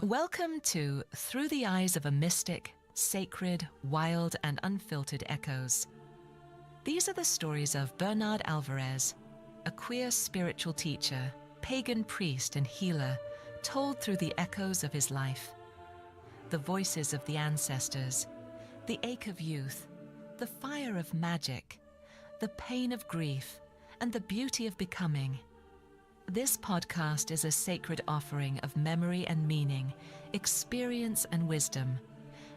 Welcome to Through the Eyes of a Mystic, Sacred, Wild and Unfiltered Echoes. These are the stories of Bernard Alvarez, a queer spiritual teacher, pagan priest and healer, told through the echoes of his life. The voices of the ancestors, the ache of youth, the fire of magic, the pain of grief, and the beauty of becoming. This podcast is a sacred offering of memory and meaning, experience and wisdom,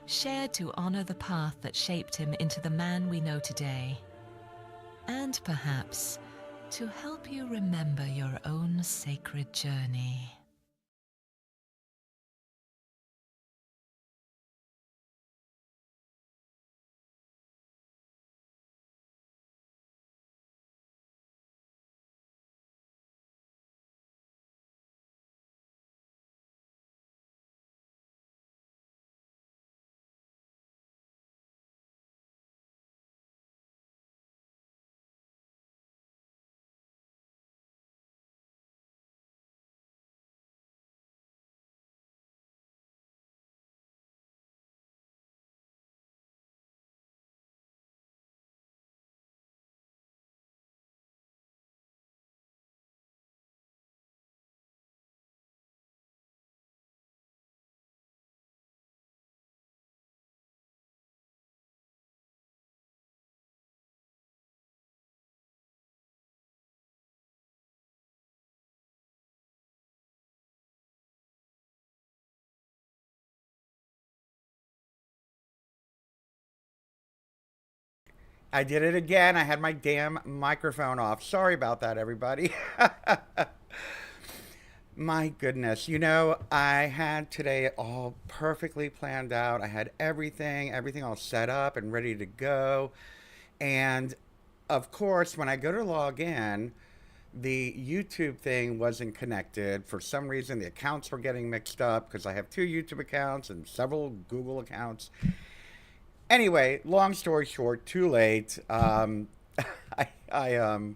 shared to honor the path that shaped him into the man we know today. And perhaps to help you remember your own sacred journey. I did it again. I had my damn microphone off. Sorry about that, everybody. My goodness. I had today all perfectly planned out. I had everything all set up and ready to go. And of course, when I go to log in, the YouTube thing wasn't connected. For some reason, the accounts were getting mixed up because I have two YouTube accounts and several Google accounts. Anyway, long story short, too late. I, I, um,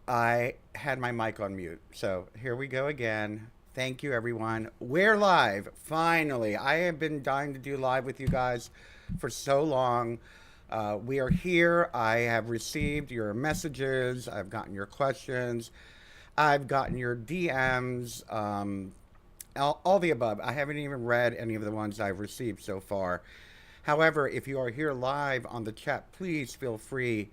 I had my mic on mute. So here we go again. Thank you, everyone. We're live, finally. I have been dying to do live with you guys for so long. We are here. I have received your messages. I've gotten your questions. I've gotten your DMs. All the above. I haven't even read any of the ones I've received so far. However, if you are here live on the chat, please feel free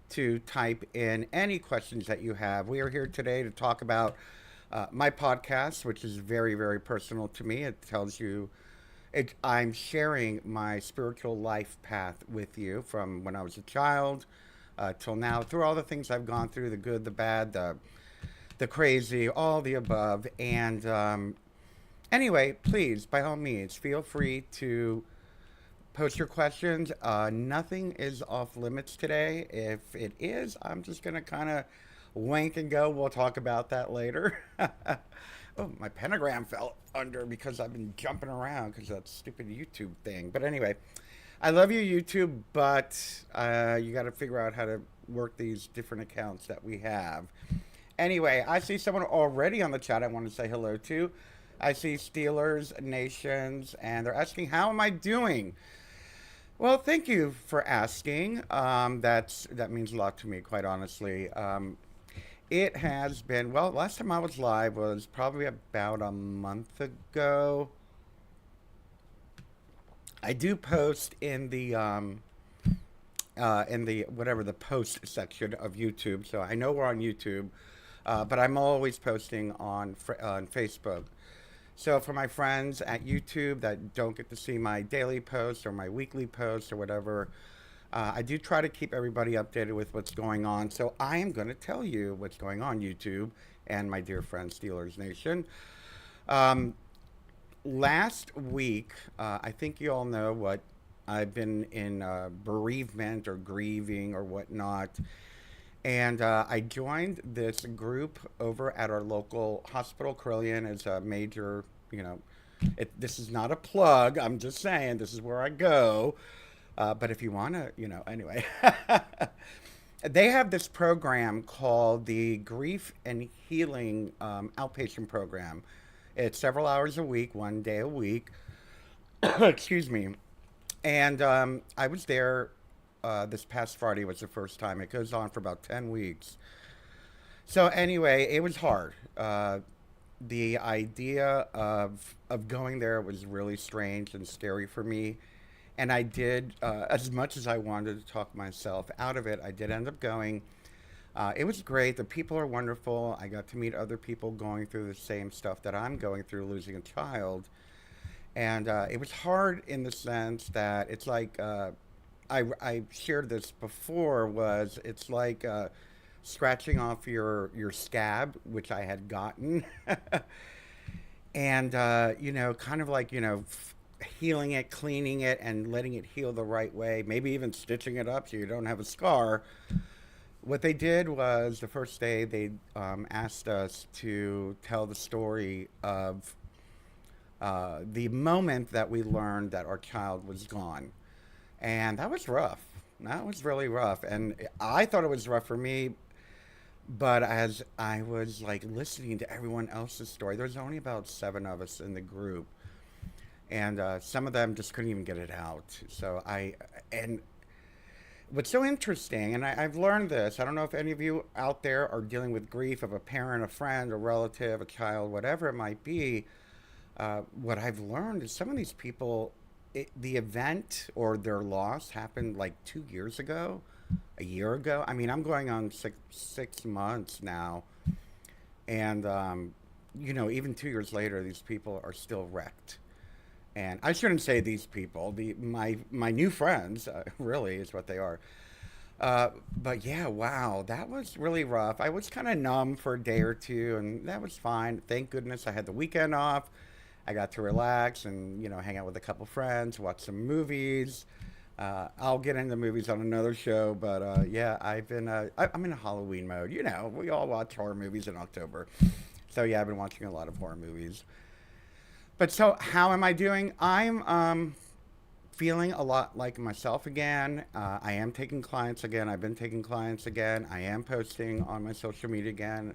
to type in any questions that you have. We are here today to talk about my podcast, which is very, very personal to me. It tells you I'm sharing my spiritual life path with you from when I was a child till now, through all the things I've gone through, the good, the bad, the crazy, all the above. And anyway, please, by all means, feel free to post your questions. Nothing is off limits today. If it is, I'm just going to kind of wink and go. We'll talk about that later. Oh, my pentagram fell under because I've been jumping around because of that stupid YouTube thing. But anyway, I love you, YouTube, but you got to figure out how to work these different accounts that we have. Anyway, I see someone already on the chat I want to say hello to. I see Steelers Nations, and they're asking, how am I doing? Well, thank you for asking. That means a lot to me, quite honestly. It has been, well, last time I was live was probably about a month ago. I do post in the whatever the post section of YouTube, so I know we're on YouTube, but I'm always posting on Facebook. So for my friends at YouTube that don't get to see my daily posts or my weekly posts or whatever, I do try to keep everybody updated with what's going on. So I am going to tell you what's going on YouTube and my dear friend Steelers Nation. Um, Last week, I think you all know what I've been in bereavement or grieving or whatnot. And I joined this group over at our local hospital. Carillion is a major, this is not a plug. I'm just saying this is where I go. But if you want to, anyway, they have this program called the Grief and Healing Outpatient Program. It's several hours a week, 1 day a week. Excuse me. And I was there this past Friday was the first time. It goes on for about 10 weeks. So anyway, it was hard. The idea of going there was really strange and scary for me. And I did, as much as I wanted to talk myself out of it, I did end up going. It was great. The people are wonderful. I got to meet other people going through the same stuff that I'm going through, losing a child. And it was hard in the sense that it's like I shared this before. Was it's like scratching off your scab, which I had gotten, and kind of like healing it, cleaning it, and letting it heal the right way. Maybe even stitching it up so you don't have a scar. What they did was the first day they asked us to tell the story of the moment that we learned that our child was gone. And that was rough. That was really rough. And I thought it was rough for me, but as I was like listening to everyone else's story, there was only about seven of us in the group. And some of them just couldn't even get it out. And what's so interesting, and I've learned this, I don't know if any of you out there are dealing with grief of a parent, a friend, a relative, a child, whatever it might be. What I've learned is some of these people, the event or their loss happened like 2 years ago, a year ago. I mean, I'm going on six months now, and even 2 years later, these people are still wrecked. And I shouldn't say these people, my new friends, really is what they are. But yeah, wow, that was really rough. I was kind of numb for a day or two, and that was fine. Thank goodness I had the weekend off. I got to relax and hang out with a couple friends, watch some movies. I'll get into movies on another show, but yeah, I'm in a Halloween mode. We all watch horror movies in October, so yeah, I've been watching a lot of horror movies. But so, how am I doing? I'm feeling a lot like myself again. I am taking clients again. I've been taking clients again. I am posting on my social media again,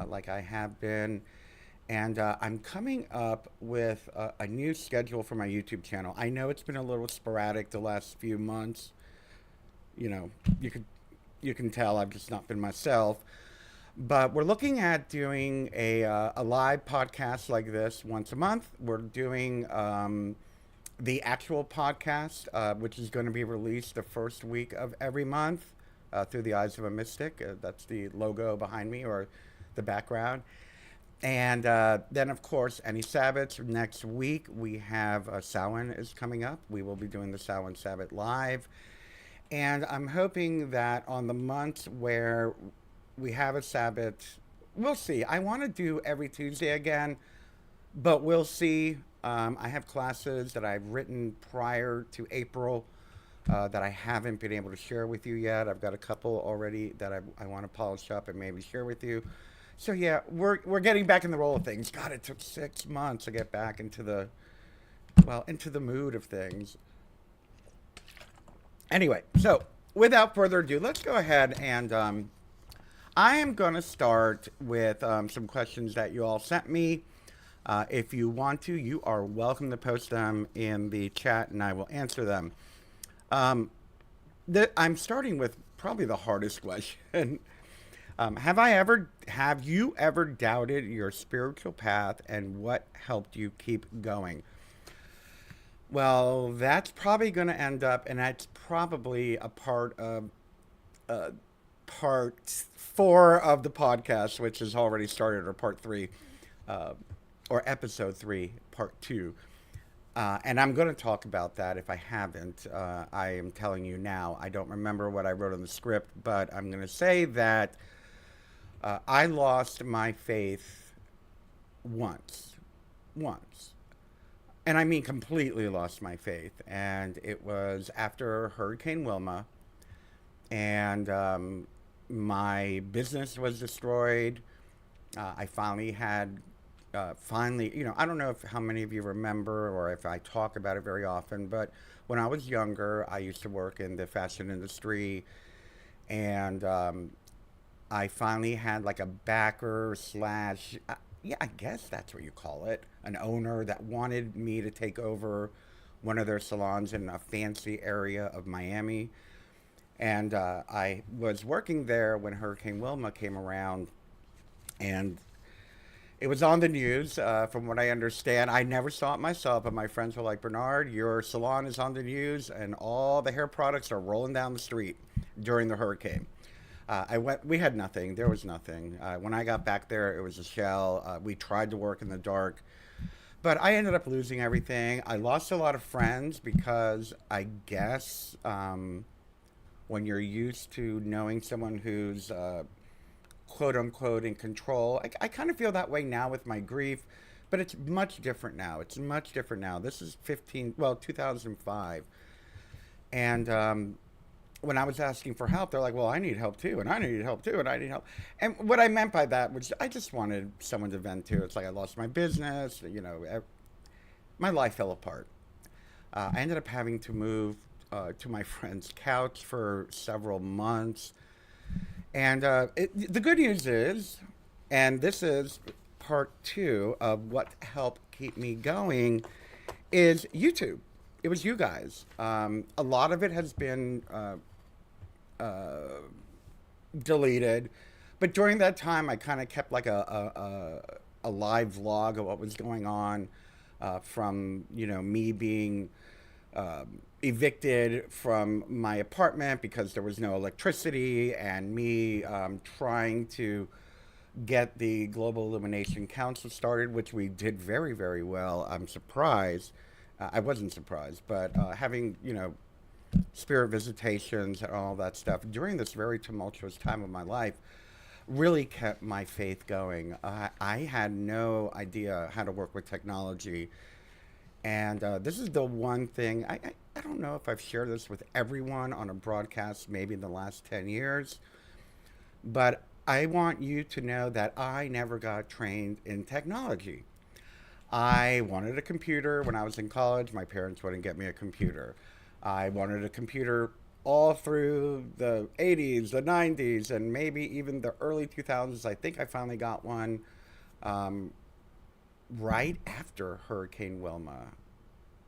like I have been. And I'm coming up with a new schedule for my YouTube channel. I know it's been a little sporadic the last few months. You know, you could you can tell I've just not been myself. But we're looking at doing a live podcast like this once a month. We're doing the actual podcast, which is going to be released the first week of every month through the eyes of a mystic. That's the logo behind me or the background. And then, of course, any Sabbats. Next week, we have Samhain is coming up. We will be doing the Samhain Sabbath live. And I'm hoping that on the months where we have a Sabbath, we'll see. I want to do every Tuesday again, but we'll see. I have classes that I've written prior to April that I haven't been able to share with you yet. I've got a couple already that I want to polish up and maybe share with you. So yeah, we're getting back in the roll of things. God, it took 6 months to get back into the mood of things. Anyway, so without further ado, let's go ahead and I am going to start with some questions that you all sent me. If you want to, you are welcome to post them in the chat and I will answer them. Um, I'm starting with probably the hardest question. Have you ever doubted your spiritual path and what helped you keep going? Well, that's probably going to end up, and that's probably a part of uh, part 4 of the podcast, which has already started, or part 3, uh, or episode 3, part 2. And I'm going to talk about that if I haven't. I am telling you now. I don't remember what I wrote on the script, but I'm going to say that I lost my faith once. Once. And I mean completely lost my faith. And it was after Hurricane Wilma. And my business was destroyed. I finally had, I don't know if how many of you remember or if I talk about it very often, but when I was younger, I used to work in the fashion industry. And I finally had like a backer slash. yeah, I guess that's what you call it, an owner that wanted me to take over one of their salons in a fancy area of Miami. And I was working there when Hurricane Wilma came around, and it was on the news, from what I understand. I never saw it myself, but my friends were like, Bernard, your salon is on the news, and all the hair products are rolling down the street during the hurricane. I went. We had nothing. There was nothing. When I got back there, it was a shell. We tried to work in the dark, but I ended up losing everything. I lost a lot of friends because I guess when you're used to knowing someone who's quote unquote in control. I kind of feel that way now with my grief, but it's much different now. It's much different now. This is 2005. And when I was asking for help, they're like, well, I need help too, and I need help too, and I need help. And what I meant by that was I just wanted someone to vent to. It's like I lost my business, my life fell apart. I ended up having to move to my friend's couch for several months. And the good news is, and this is part two of what helped keep me going, is YouTube. It was you guys. A lot of it has been deleted, but during that time, I kind of kept like a live vlog of what was going on, from me being evicted from my apartment because there was no electricity, and me trying to get the Global Illumination Council started, which we did very, very well. I'm surprised. I wasn't surprised, but having, spirit visitations and all that stuff during this very tumultuous time of my life really kept my faith going. I had no idea how to work with technology. And this is the one thing, I don't know if I've shared this with everyone on a broadcast maybe in the last 10 years, but I want you to know that I never got trained in technology. I wanted a computer when I was in college. My parents wouldn't get me a computer. I wanted a computer all through the 80s, the 90s, and maybe even the early 2000s. I think I finally got one right after Hurricane Wilma.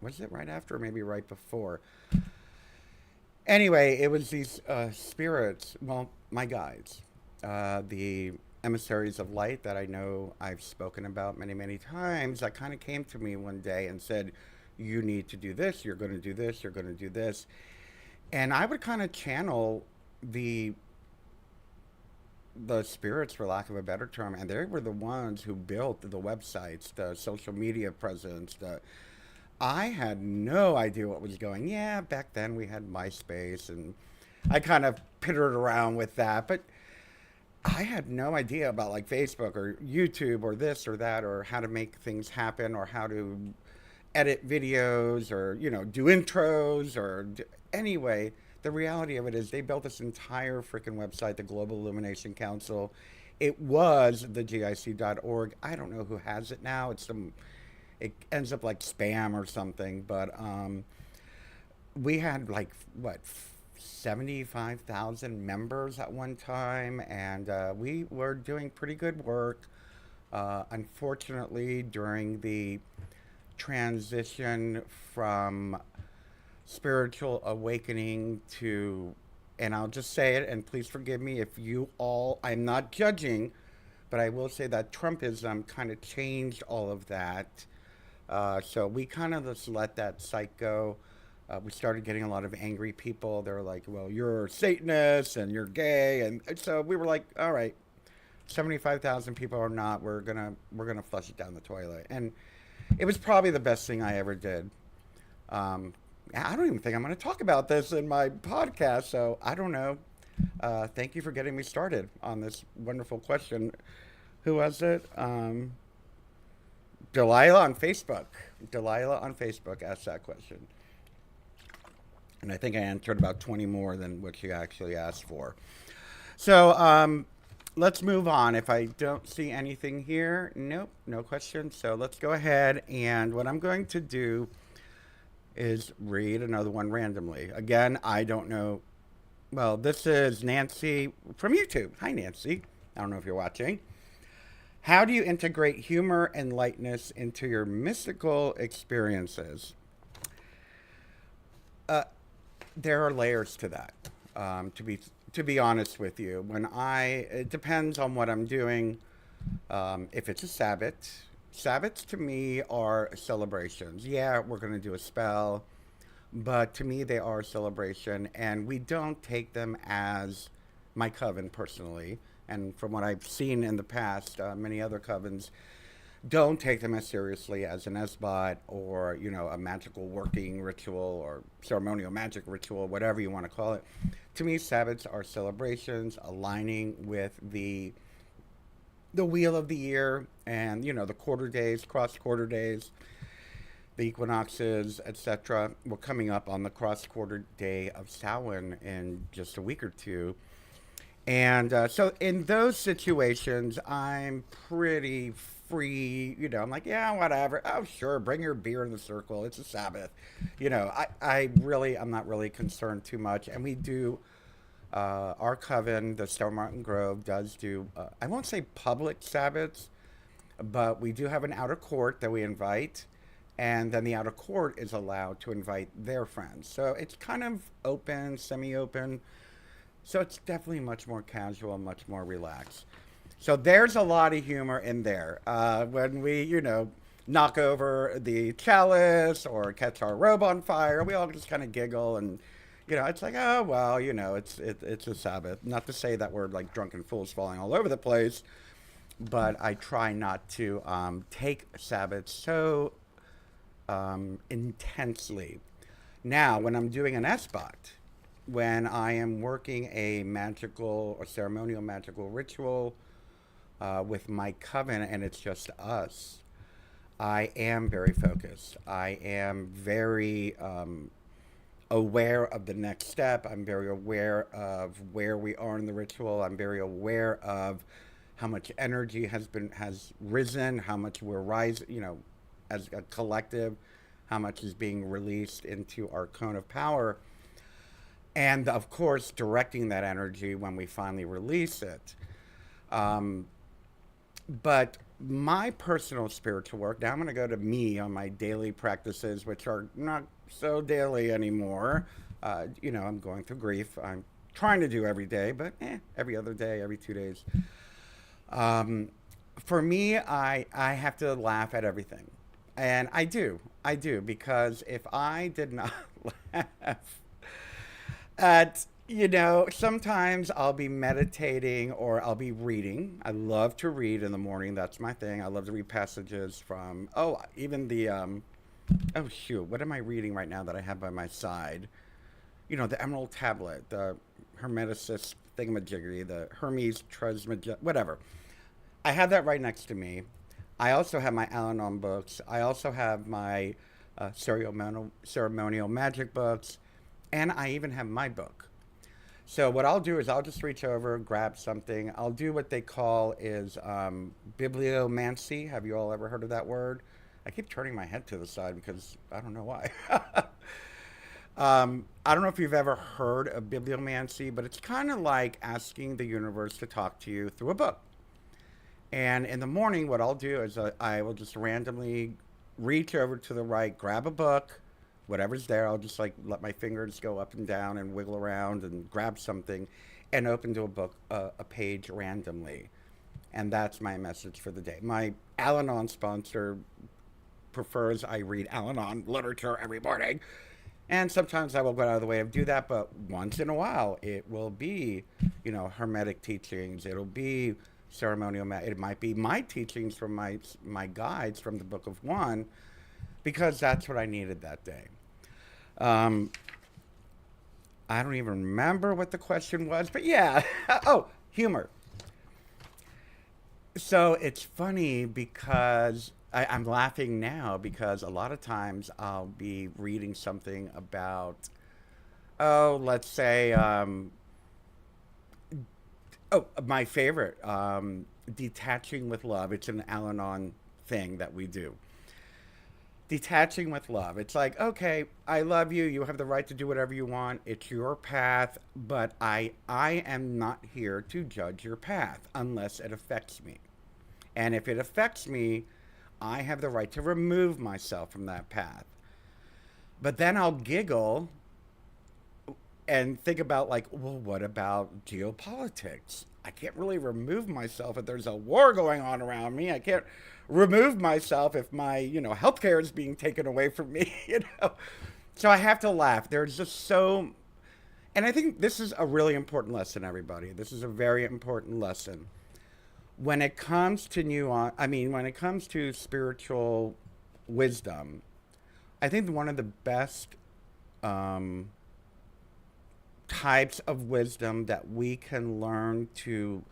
Was it right after or maybe right before? Anyway, it was these spirits, well, my guides, the emissaries of light that I know I've spoken about many, many times, that kind of came to me one day and said, you need to do this, you're going to do this, you're going to do this. And I would kind of channel the spirits, for lack of a better term, and they were the ones who built the websites, the social media presence. I had no idea what was going. Yeah, back then we had MySpace, and I kind of pittered around with that, but I had no idea about like Facebook or YouTube or this or that, or how to make things happen, or how to edit videos, or do intros, or anyway. The reality of it is they built this entire freaking website, the Global Illumination Council. It was the GIC.org. I don't know who has it now. It ends up like spam or something, but we had like what 75,000 members at one time, and we were doing pretty good work. Unfortunately, during the transition from spiritual awakening to, and I'll just say it, and please forgive me if you all, I'm not judging, but I will say that Trumpism kind of changed all of that. So we kind of just let that site go. We started getting a lot of angry people. They're like, well, you're a Satanist and you're gay. And so we were like, all right, 75,000 people or not, we're gonna flush it down the toilet. And it was probably the best thing I ever did. I don't even think I'm going to talk about this in my podcast, so I don't know. Thank you for getting me started on this wonderful question. Who was it? Delilah on Facebook. Delilah on Facebook asked that question. And I think I answered about 20 more than what she actually asked for. So let's move on. If I don't see anything here, nope, no questions. So let's go ahead. And what I'm going to do is read another one randomly. Again, I don't know. Well, this is Nancy from YouTube. Hi, Nancy. I don't know if you're watching. How do you integrate humor and lightness into your mystical experiences? Uh, there are layers to that. To be honest with you, it depends on what I'm doing. If it's a Sabbath, Sabbaths to me are celebrations. Yeah, we're going to do a spell, but to me they are a celebration, and we don't take them as my coven personally. And from what I've seen in the past, many other covens don't take them as seriously as an esbot or a magical working ritual or ceremonial magic ritual, whatever you want to call it. To me, Sabbats are celebrations aligning with the wheel of the year, and the quarter days, cross quarter days, the equinoxes, etc. We're coming up on the cross quarter day of Samhain in just a week or two. And so in those situations, I'm pretty free. I'm like, yeah, whatever. Oh, sure, bring your beer in the circle. It's a Sabbath. I'm not really concerned too much. And we do, our coven, the Stone Mountain Grove, does do, I won't say public Sabbaths, but we do have an outer court that we invite. And then the outer court is allowed to invite their friends. So it's kind of open, semi open. So it's definitely much more casual, much more relaxed. So there's a lot of humor in there. When we, knock over the chalice or catch our robe on fire, we all just kind of giggle, and it's like, oh well, it's a Sabbath. Not to say that we're like drunken fools falling all over the place, but I try not to take Sabbath so intensely. Now, when I'm doing an SBOT, when I am working a magical or ceremonial magical ritual with my coven and it's just us, I am very focused. I am very aware of the next step. I'm very aware of where we are in the ritual. I'm very aware of how much energy has risen, how much we're rising, as a collective, how much is being released into our cone of power, and of course directing that energy when we finally release it. But my personal spiritual work, now I'm going to go to me on my daily practices, which are not so daily anymore. I'm going through grief. I'm trying to do every day, but every other day, every 2 days. For me, I have to laugh at everything. And I do, because if I did not laugh at, sometimes I'll be meditating or I'll be reading. I love to read in the morning. That's my thing. I love to read passages from, even oh shoot, what am I reading right now that I have by my side? The Emerald Tablet, the Hermeticist thingamajiggery, the Hermes Trismeg, whatever. I have that right next to me. I also have my Al-Anon books. I also have my ceremonial magic books, and I even have my book. So what I'll do is I'll just reach over, grab something. I'll do what they call is bibliomancy. Have you all ever heard of that word? I keep turning my head to the side because I don't know why. I don't know if you've ever heard of bibliomancy, but it's kind of like asking the universe to talk to you through a book. And in the morning, what I'll do is I will just randomly reach over to the right, grab a book, whatever's there. I'll just like let my fingers go up and down and wiggle around and grab something and open to a book, a page randomly. And that's my message for the day. My Al-Anon sponsor prefers I read Al-Anon literature every morning. And sometimes I will go out of the way to do that, but once in a while it will be, Hermetic teachings. It'll be ceremonial. It might be my teachings from my guides from the Book of One, because that's what I needed that day. I don't even remember what the question was, but yeah. Oh, humor. So it's funny because I'm laughing now because a lot of times I'll be reading something about, let's say, my favorite, detaching with love. It's an Al-Anon thing that we do. Detaching with love. It's like, okay, I love you. You have the right to do whatever you want. It's your path, but I am not here to judge your path unless it affects me. And if it affects me, I have the right to remove myself from that path. But then I'll giggle and think about, like, well, what about geopolitics? I can't really remove myself if there's a war going on around me. I can't remove myself if my, healthcare is being taken away from me, So I have to laugh. There's just so, and I think this is a really important lesson, everybody. This is a very important lesson. When it comes to when it comes to spiritual wisdom, I think one of the best um, types of wisdom that we can learn to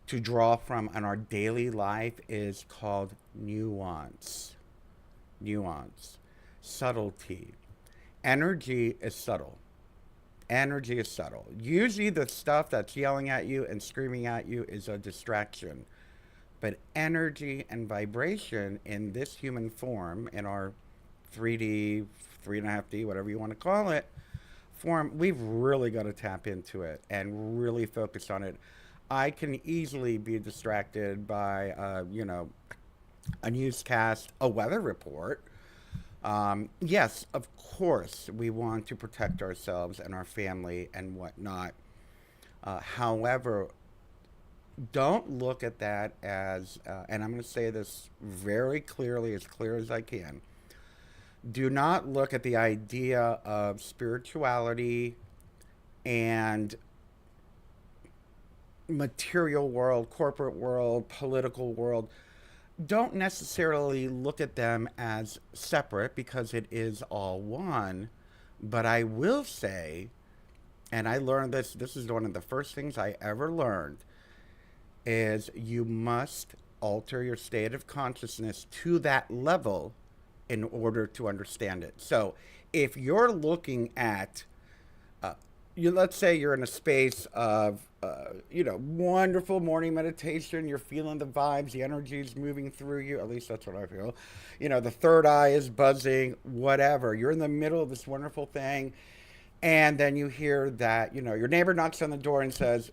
draw from in our daily life is called nuance, subtlety. Energy is subtle. Energy is subtle. Usually the stuff that's yelling at you and screaming at you is a distraction. But energy and vibration in this human form, in our 3D, 3.5D, whatever you want to call it, form, we've really got to tap into it and really focus on it. I can easily be distracted by, a newscast, a weather report. Yes, of course, we want to protect ourselves and our family and whatnot. However, don't look at that as, and I'm going to say this very clearly, as clear as I can. Do not look at the idea of spirituality and material world, corporate world, political world. Don't necessarily look at them as separate because it is all one. But I will say, and I learned this is one of the first things I ever learned, is you must alter your state of consciousness to that level in order to understand it. So if you're looking at, let's say you're in a space of, wonderful morning meditation, you're feeling the vibes, the energy is moving through you, at least that's what I feel. The third eye is buzzing, whatever. You're in the middle of this wonderful thing, and then you hear that, your neighbor knocks on the door and says,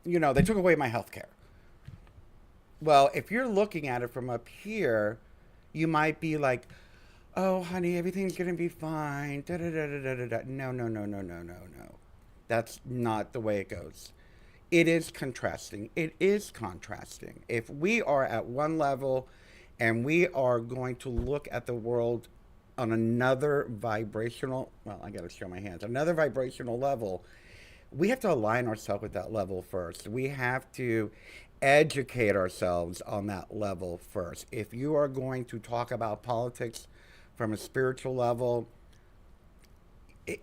they took away my health care. Well, if you're looking at it from up here, you might be like, oh, honey, everything's going to be fine. Da, da, da, da, da, da. No, no, no, no, no, no, no. That's not the way it goes. It is contrasting. It is contrasting. If we are at one level and we are going to look at the world on another vibrational, well, I got to show my hands, another vibrational level, we have to align ourselves with that level first. We have to educate ourselves on that level first. If you are going to talk about politics from a spiritual level,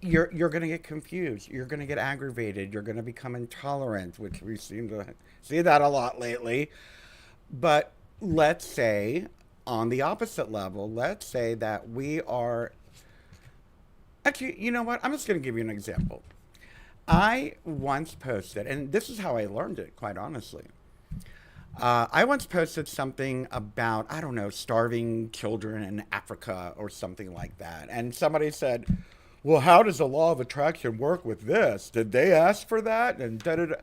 you're going to get confused. You're going to get aggravated. You're going to become intolerant, which we seem to see that a lot lately. But let's say on the opposite level, let's say that we are, actually, you know what? I'm just going to give you an example. I once posted, and this is how I learned it, quite honestly. I once posted something about, I don't know, starving children in Africa or something like that. And somebody said, well, how does the law of attraction work with this? Did they ask for that? And da-da-da.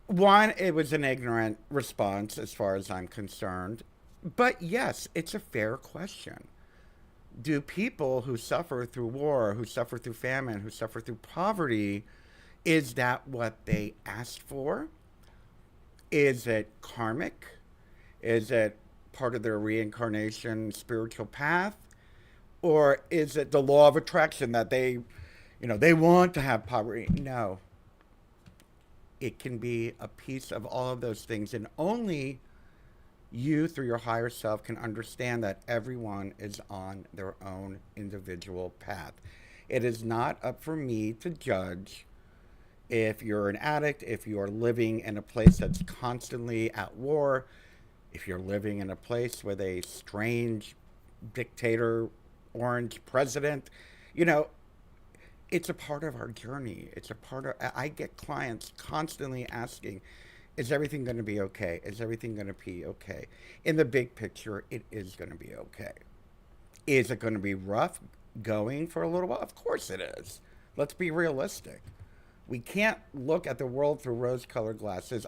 One, it was an ignorant response as far as I'm concerned. But yes, it's a fair question. Do people who suffer through war, who suffer through famine, who suffer through poverty, is that what they asked for? Is it karmic? Is it part of their reincarnation spiritual path? Or is it the law of attraction that they want to have poverty? No. It can be a piece of all of those things. And only you, through your higher self, can understand that everyone is on their own individual path. It is not up for me to judge if you're an addict, if you're living in a place that's constantly at war, if you're living in a place with a strange dictator, orange president, it's a part of our journey. It's a part of, I get clients constantly asking, is everything going to be okay? Is everything going to be okay? In the big picture, it is going to be okay. Is it going to be rough going for a little while? Of course it is. Let's be realistic. We can't look at the world through rose-colored glasses.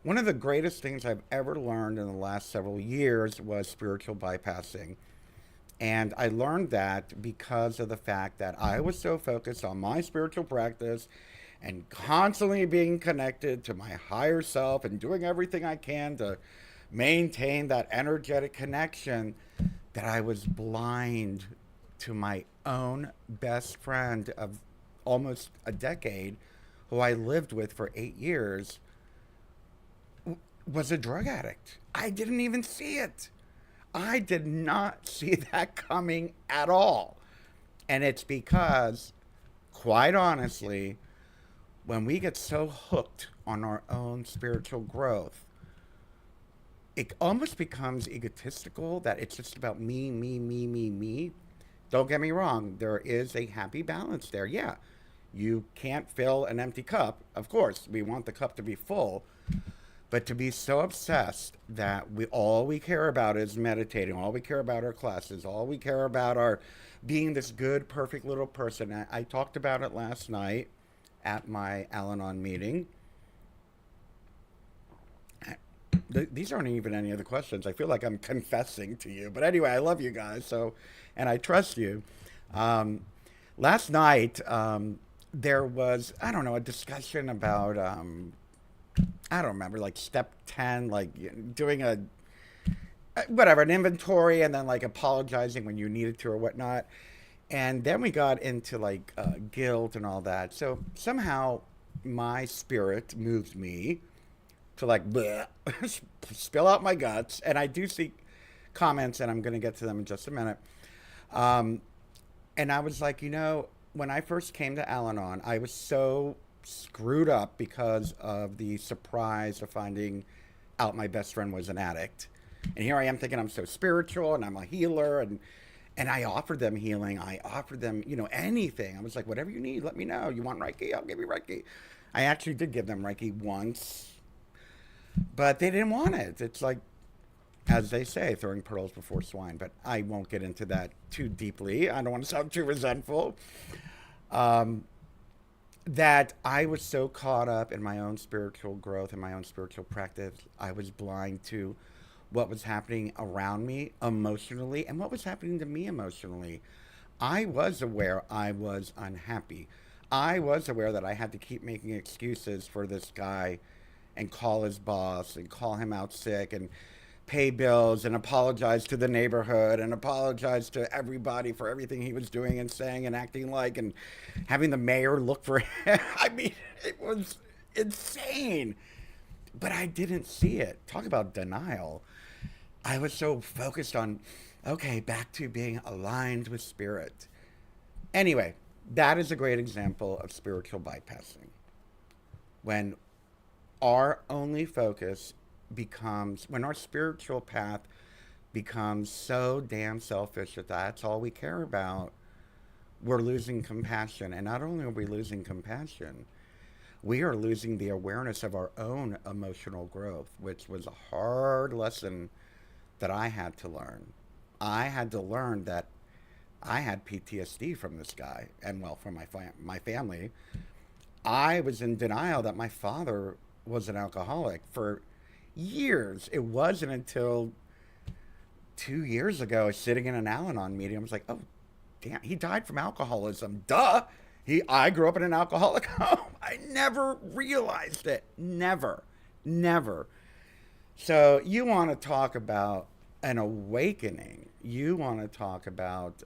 One of the greatest things I've ever learned in the last several years was spiritual bypassing. And I learned that because of the fact that I was so focused on my spiritual practice and constantly being connected to my higher self and doing everything I can to maintain that energetic connection that I was blind to my own best friend of almost a decade, who I lived with for 8 years, was a drug addict. I didn't even see it. I did not see that coming at all. And it's because, quite honestly, when we get so hooked on our own spiritual growth, it almost becomes egotistical that it's just about me, me, me, me, me. Don't get me wrong, there is a happy balance there. Yeah, you can't fill an empty cup. Of course, we want the cup to be full, but to be so obsessed that we all we care about is meditating, all we care about are classes, all we care about are being this good, perfect little person. I talked about it last night at my Al Anon meeting. These aren't even any of the questions. I feel like I'm confessing to you. But anyway, I love you guys, so, and I trust you. Um, Last night, there was, I don't know, a discussion about, I don't remember, like step 10, like doing a, whatever, an inventory and then like apologizing when you needed to or whatnot. And then we got into like guilt and all that. So somehow my spirit moved me to like bleh, spill out my guts. And I do see comments, and I'm going to get to them in just a minute. Um, and I was like, when I first came to Al Anon, I was so screwed up because of the surprise of finding out my best friend was an addict. And here I am thinking I'm so spiritual and I'm a healer, and I offered them healing. I offered them, anything. I was like, whatever you need, let me know. You want Reiki? I'll give you Reiki. I actually did give them Reiki once, but they didn't want it. It's like, as they say, throwing pearls before swine. But I won't get into that too deeply. I don't want to sound too resentful. Um, that I was so caught up in my own spiritual growth and my own spiritual practice, I was blind to what was happening around me emotionally and what was happening to me emotionally. I was aware I was unhappy. I was aware that I had to keep making excuses for this guy and call his boss and call him out sick and pay bills and apologize to the neighborhood and apologize to everybody for everything he was doing and saying and acting like, and having the mayor look for him. I mean, it was insane. But I didn't see it. Talk about denial. I was so focused on, okay, back to being aligned with spirit. Anyway, that is a great example of spiritual bypassing. When our only focus becomes, when our spiritual path becomes so damn selfish that that's all we care about, we're losing compassion. And not only are we losing compassion, we are losing the awareness of our own emotional growth, which was a hard lesson that I had to learn. I had to learn that I had PTSD from this guy, and well, from my family. I was in denial that my father was an alcoholic for years. It wasn't until 2 years ago, sitting in an Al-Anon meeting, I was like, oh, damn, he died from alcoholism. Duh. I grew up in an alcoholic home. I never realized it. Never. Never. So you want to talk about an awakening. You want to talk about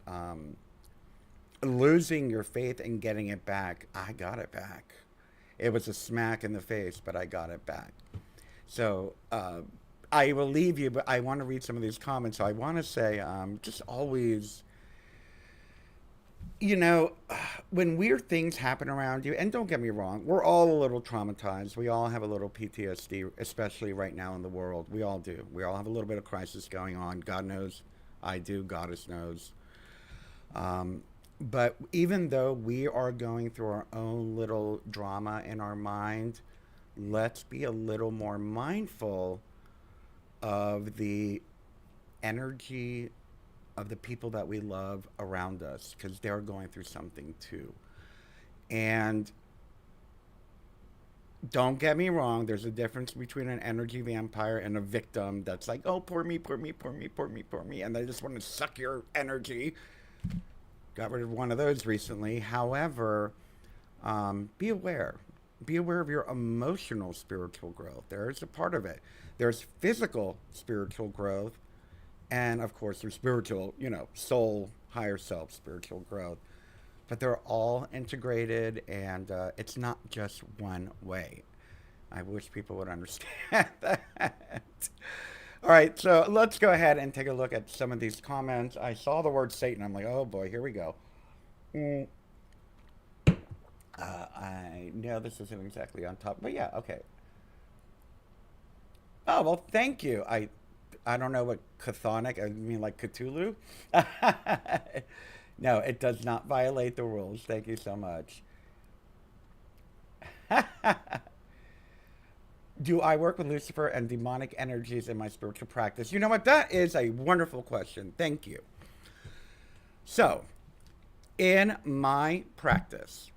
losing your faith and getting it back. I got it back. It was a smack in the face, but I got it back. So I will leave you, but I want to read some of these comments. So I want to say, just always, you know, when weird things happen around you, and don't get me wrong, we're all a little traumatized. We all have a little PTSD, especially right now in the world. We all do. We all have a little bit of crisis going on. God knows I do. Goddess knows. But even though we are going through our own little drama in our mind, let's be a little more mindful of the energy of the people that we love around us, because they're going through something too. And Don't get me wrong. There's a difference between an energy vampire and a victim that's like, oh, poor me, poor me, poor me, poor me, poor me. And they just want to suck your energy. Got rid of one of those recently. However, be aware. Be aware of your emotional spiritual growth. There's a part of it. There's physical spiritual growth. And of course, there's spiritual, soul, higher self spiritual growth. But they're all integrated, and it's not just one way. I wish people would understand that. All right, so let's go ahead and take a look at some of these comments. I saw the word Satan. I'm like, oh boy, here we go. Mm, I know this isn't exactly on top, but yeah, okay. Oh well, thank you. I don't know what chthonic. I mean, like Cthulhu. No, it does not violate the rules. Thank you so much. Do I work with Lucifer and demonic energies in my spiritual practice? You know what? That is a wonderful question. Thank you. So, in my practice,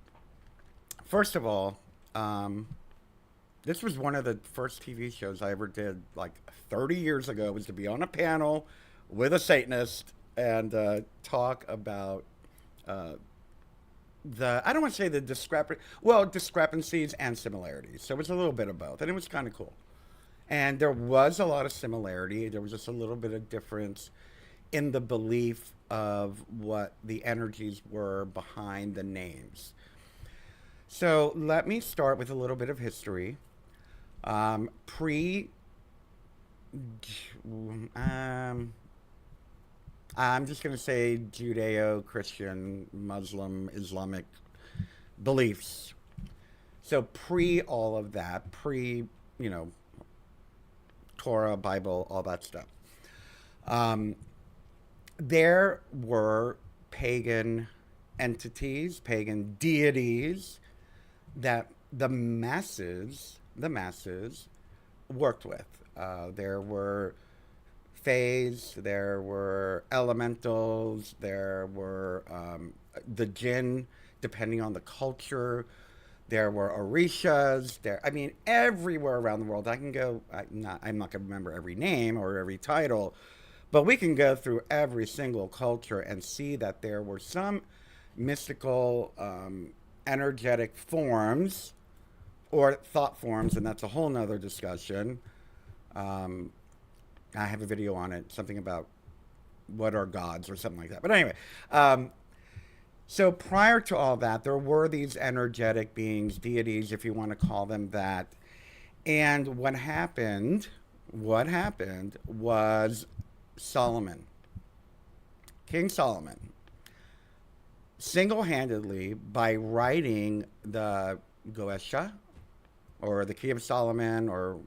first of all, this was one of the first TV shows I ever did, like 30 years ago, was to be on a panel with a Satanist and talk about uh, I don't want to say the discrepancies and similarities. So it was a little bit of both, and it was kind of cool. And there was a lot of similarity. There was just a little bit of difference in the belief of what the energies were behind the names. So let me start with a little bit of history. Pre, I'm just going to say Judeo Christian, Muslim, Islamic beliefs. So pre all of that, you know, Torah, Bible, all that stuff. Um, there were pagan entities, pagan deities that the masses worked with. There were fays, there were elementals, there were the jinn, depending on the culture. There were orishas. I mean, everywhere around the world. I can go. I'm not going to remember every name or every title, but we can go through every single culture and see that there were some mystical, energetic forms or thought forms, and that's a whole nother discussion. Um, I have a video on it, something about what are gods or something like that. But anyway, so prior to all that, there were these energetic beings, deities, if you want to call them that. And what happened was Solomon, King Solomon, single-handedly, by writing the Goetia or the Key of Solomon or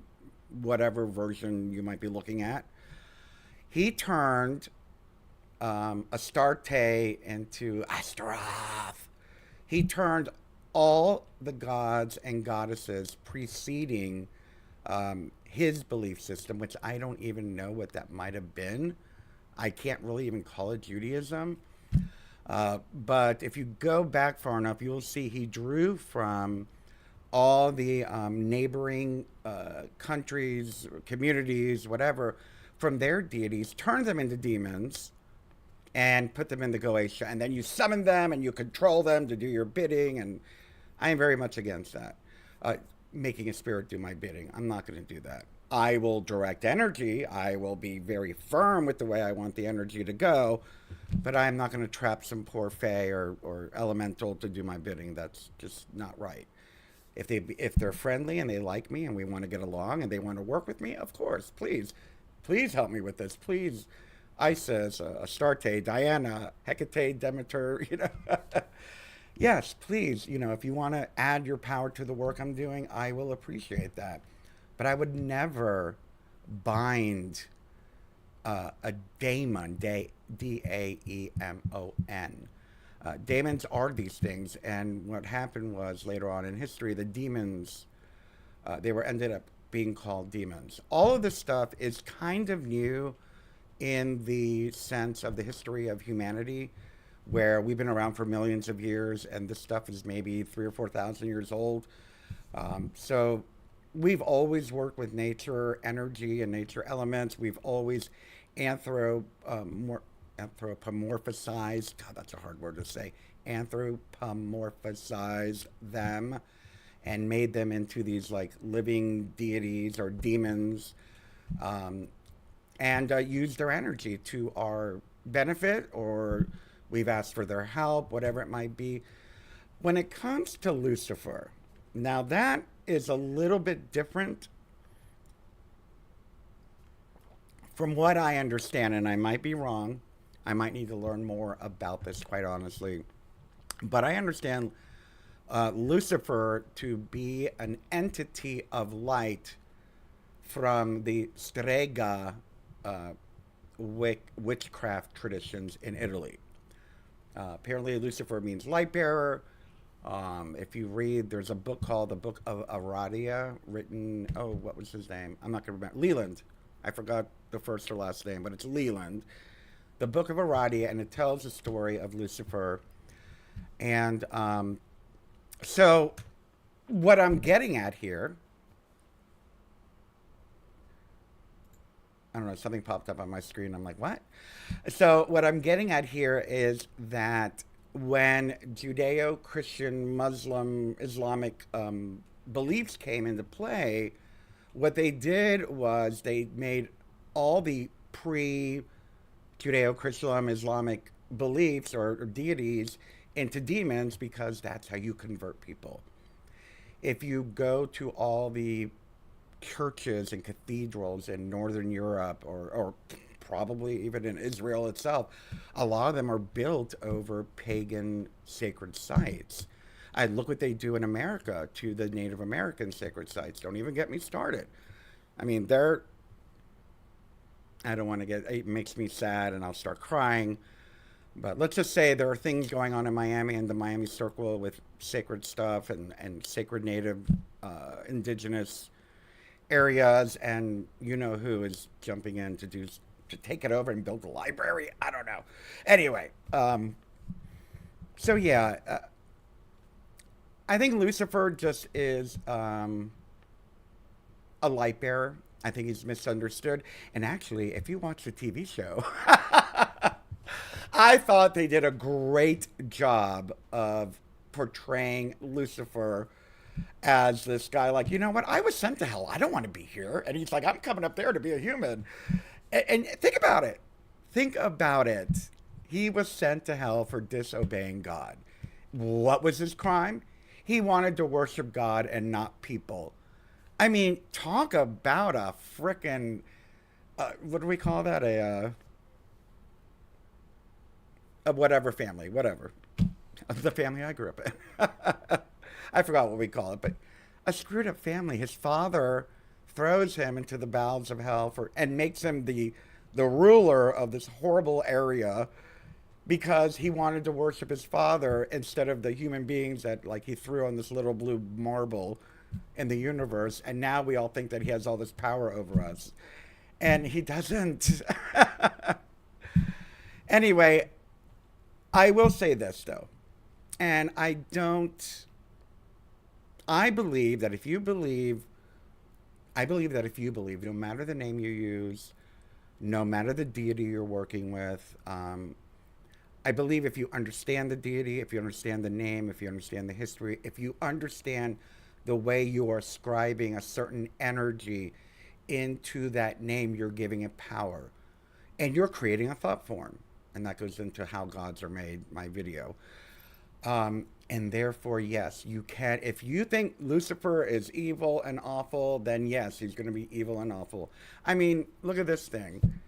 whatever version you might be looking at, he turned Astarte into Astaroth. He turned all the gods and goddesses preceding his belief system, which I don't even know what that might have been. I can't really even call it Judaism. But if you go back far enough, you'll see he drew from all the neighboring countries, communities, whatever, from their deities, turned them into demons, and put them in the Goetia. And then you summon them and you control them to do your bidding. And I am very much against that. Making a spirit do my bidding. I'm not going to do that. I will direct energy. I will be very firm with the way I want the energy to go. But I'm not going to trap some poor fae or elemental to do my bidding. That's just not right. If they're friendly and they like me and we want to get along and they want to work with me, of course, please help me with this. Please, Isis, Astarte, Diana, Hecate, Demeter, Yes, please, if you want to add your power to the work I'm doing, I will appreciate that. But I would never bind a daemon, Daemon. Daemons are these things, and what happened was later on in history, the demons, they were ended up being called demons. All of this stuff is kind of new in the sense of the history of humanity, where we've been around for millions of years, and this stuff is maybe 3,000 or 4,000 years old. So we've always worked with nature energy and nature elements. We've always anthro, anthropomorphized, God, that's a hard word to say, anthropomorphized them and made them into these like living deities or demons, um, and used their energy to our benefit, or we've asked for their help, whatever it might be. When it comes to Lucifer, now that is a little bit different from what I understand, and I might be wrong. I might need to learn more about this, quite honestly. But I understand Lucifer to be an entity of light from the Strega uh, witchcraft traditions in Italy. Apparently, Lucifer means light bearer. If you read, there's a book called the Book of Aradia, written, oh, what was his name? I'm not going to remember. Leland. I forgot the first or last name, but it's Leland. The Book of Aradia, and it tells the story of Lucifer. And so, what I'm getting at here, I don't know, something popped up on my screen. I'm like, what? So, what I'm getting at here is that when Judeo Christian, Muslim, Islamic beliefs came into play, what they did was they made all the pre Judeo Christian, Islamic beliefs or deities into demons because that's how you convert people. If you go to all the churches and cathedrals in Northern Europe, or probably even in Israel itself, a lot of them are built over pagan sacred sites. I look what they do in America to the Native American sacred sites. Don't even get me started. I mean, they're, I don't want to get, it makes me sad and I'll start crying. But let's just say there are things going on in Miami and the Miami Circle with sacred stuff and sacred native indigenous areas, and you know who is jumping in to do to take it over and build a library. I don't know. Anyway, so yeah, I think Lucifer just is a light bearer. I think he's misunderstood. And actually, if you watch the TV show, I thought they did a great job of portraying Lucifer as this guy, like, you know what? I was sent to hell. I don't want to be here. And he's like, I'm coming up there to be a human. And think about it. Think about it. He was sent to hell for disobeying God. What was his crime? He wanted to worship God and not people. I mean, talk about a frickin' what do we call that? A whatever family, whatever. The family I grew up in. I forgot what we call it, but a screwed up family. His father throws him into the bowels of hell for and makes him the ruler of this horrible area because he wanted to worship his father instead of the human beings that like he threw on this little blue marble in the universe, and now we all think that he has all this power over us, and he doesn't. Anyway, I will say this though, and I believe that if you believe, I believe that if you believe, no matter the name you use, no matter the deity you're working with, I believe if you understand the deity, if you understand the name, if you understand the history, if you understand the way you are ascribing a certain energy into that name, you're giving it power. And you're creating a thought form. And that goes into how gods are made, my video. And therefore, yes, you can. If you think Lucifer is evil and awful, then yes, he's going to be evil and awful. I mean, look at this thing.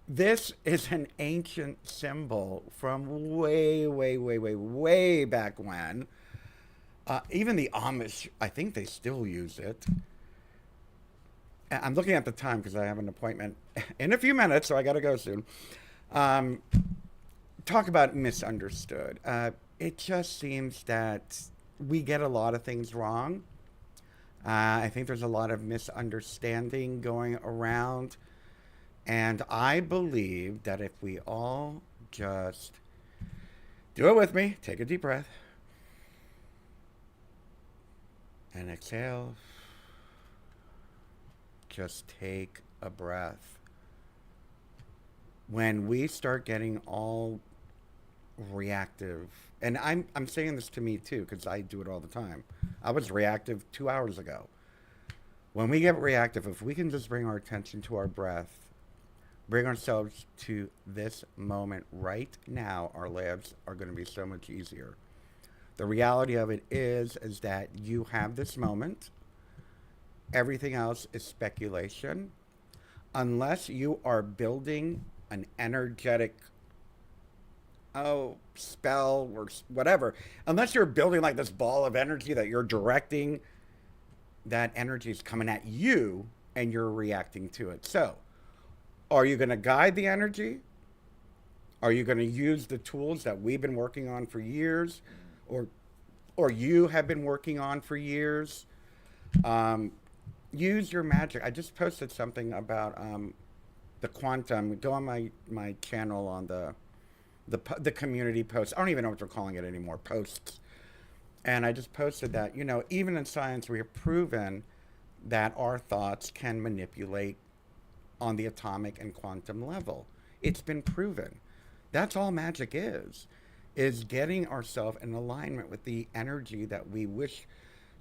This is an ancient symbol from way, way, way, way, way back when. Even the Amish, I think they still use it. I'm looking at the time because I have an appointment in a few minutes, so I got to go soon. Um, Talk about misunderstood. It just seems that we get a lot of things wrong. I think there's a lot of misunderstanding going around. And I believe that if we all just do it with me, take a deep breath. And exhale. Just take a breath. When we start getting all reactive, and I'm saying this to me too because I do it all the time. I was reactive 2 hours ago. When we get reactive, if we can just bring our attention to our breath, bring ourselves to this moment right now, our lives are going to be so much easier. The reality of it is that you have this moment. Everything else is speculation. Unless you are building an energetic spell or whatever, unless you're building like this ball of energy that you're directing, that energy is coming at you and you're reacting to it. So, are you going to guide the energy? Are you going to use the tools that we've been working on for years, or you have been working on for years? Use your magic. I just posted something about the quantum. Go on my channel on the community post. I don't even know what they're calling it anymore. Posts. And I just posted that, you know, even in science, we have proven that our thoughts can manipulate on the atomic and quantum level. It's been proven. That's all magic is getting ourselves in alignment with the energy that we wish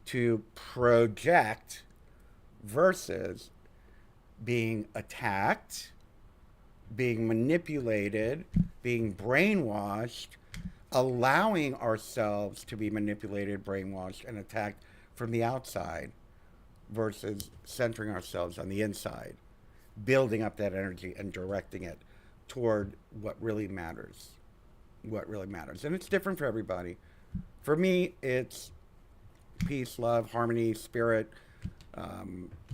to project versus being attacked, being manipulated, being brainwashed, allowing ourselves to be manipulated, brainwashed, and attacked from the outside versus centering ourselves on the inside, building up that energy and directing it toward what really matters. What really matters. And it's different for everybody. For me, it's peace, love, harmony, spirit,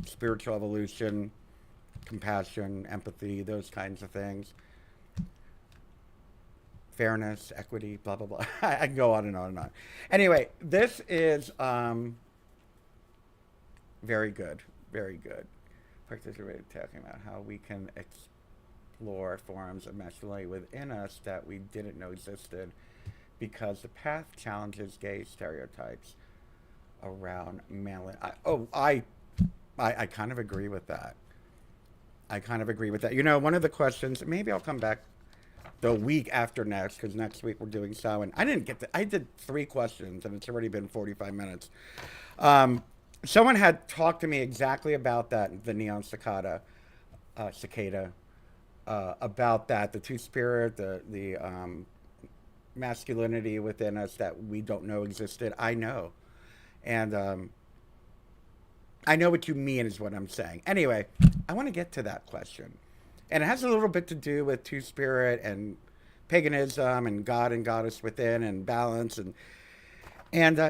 spiritual evolution, compassion, empathy, those kinds of things. Fairness, equity, blah, blah, blah. I can go on and on and on. Anyway, this is very good. Very good. Particularly talking about how we can explore forms of masculinity within us that we didn't know existed because the path challenges gay stereotypes around male. I kind of agree with that. I kind of agree with that. You know, one of the questions, maybe I'll come back the week after next, because next week we're doing Samhain. I did 3 questions, and it's already been 45 minutes. Someone had talked to me exactly about that, the neon cicada, about that, the two-spirit, the masculinity within us that we don't know existed. I know. And I know what you mean is what I'm saying. Anyway, I want to get to that question. And it has a little bit to do with two-spirit and paganism and God and goddess within and balance and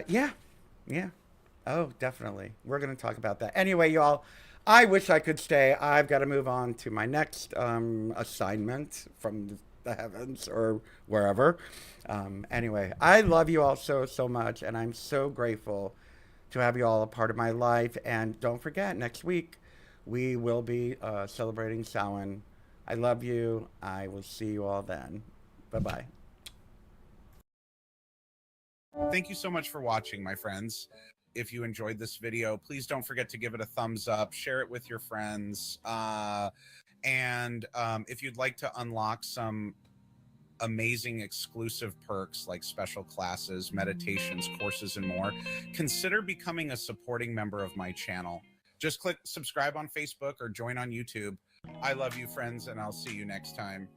yeah. Oh, definitely. We're going to talk about that. Anyway, y'all, I wish I could stay. I've got to move on to my next assignment from the heavens or wherever. Anyway, I love you all so, so much, and I'm so grateful to have you all a part of my life. And don't forget, next week, we will be celebrating Samhain. I love you. I will see you all then. Bye-bye. Thank you so much for watching, my friends. If you enjoyed this video, please don't forget to give it a thumbs up, share it with your friends. And if you'd like to unlock some amazing exclusive perks like special classes, meditations, courses, and more, consider becoming a supporting member of my channel. Just click subscribe on Facebook or join on YouTube. I love you, friends, and I'll see you next time.